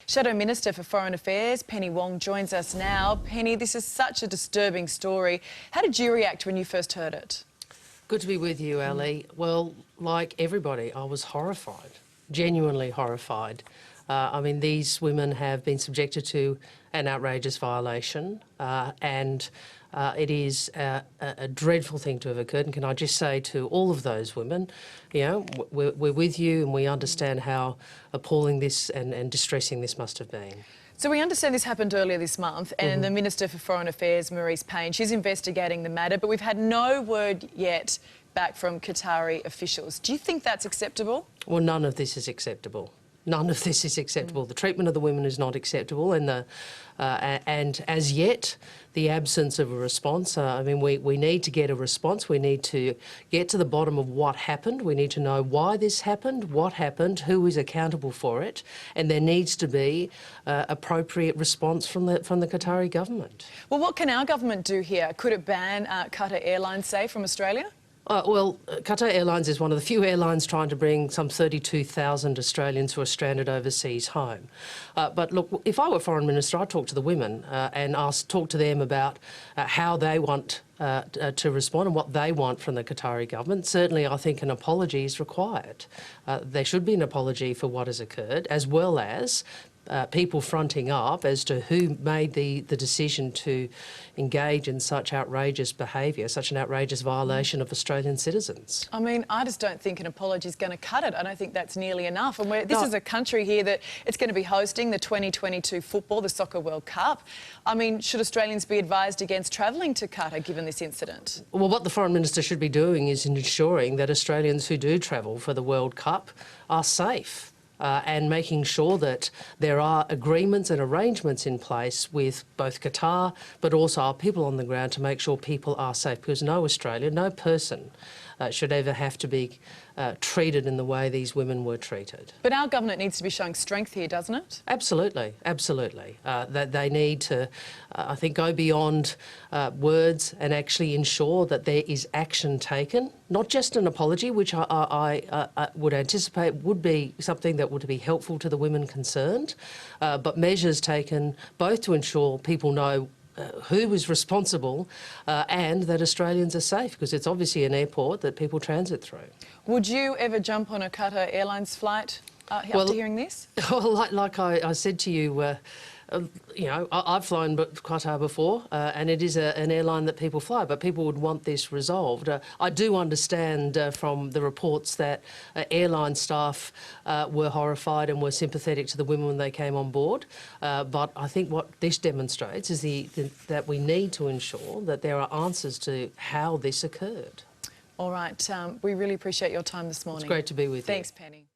Shadow Minister for Foreign Affairs, Penny Wong, joins us now. Penny, this is such a disturbing story. How did you react when you first heard it? Good to be with you, Ali. Well, like everybody, I was horrified, genuinely horrified. I mean, these women have been subjected to an outrageous violation and it is a dreadful thing to have occurred. And can I just say to all of those women, you know, we're with you and we understand how appalling this and distressing this must have been. So we understand this happened earlier this month and the Minister for Foreign Affairs, Marise Payne, she's investigating the matter, but we've had no word yet back from Qatari officials. Do you think that's acceptable? Well, none of this is acceptable. None of this is acceptable. The treatment of the women is not acceptable, and as yet, the absence of a response. I mean, we need to get a response. We need to get to the bottom of what happened. We need to know why this happened, what happened, who is accountable for it, and there needs to be appropriate response from the Qatari government. Well, what can our government do here? Could it ban Qatar Airlines, say, from Australia? Well, Qatar Airlines is one of the few airlines trying to bring some 32,000 Australians who are stranded overseas home. But look, if I were Foreign Minister, I'd talk to the women and talk to them about how they want to respond and what they want from the Qatari government. Certainly, I think an apology is required. There should be an apology for what has occurred, as well as people fronting up as to who made the decision to engage in such outrageous behaviour, such an outrageous violation of Australian citizens. I mean, I just don't think an apology is going to cut it. I don't think that's nearly enough. And this is a country here that it's going to be hosting the 2022 football, the Soccer World Cup. I mean, should Australians be advised against travelling to Qatar given this incident? Well, what the Foreign Minister should be doing is ensuring that Australians who do travel for the World Cup are safe. And making sure that there are agreements and arrangements in place with both Qatar but also our people on the ground to make sure people are safe, because no Australian, no person should ever have to be treated in the way these women were treated. But our government needs to be showing strength here, doesn't it? Absolutely, absolutely. That they need to, I think, go beyond words and actually ensure that there is action taken, not just an apology, which I would anticipate would be something that would be helpful to the women concerned, but measures taken both to ensure people know who is responsible and that Australians are safe, because it's obviously an airport that people transit through. Would you ever jump on a Qatar Airlines flight after hearing this? Well, like I said to you, you know, I've flown Qatar before and it is an airline that people fly, but people would want this resolved. I do understand from the reports that airline staff were horrified and were sympathetic to the women when they came on board, but I think what this demonstrates is that we need to ensure that there are answers to how this occurred. All right, we really appreciate your time this morning. It's great to be with you. Thanks, Penny.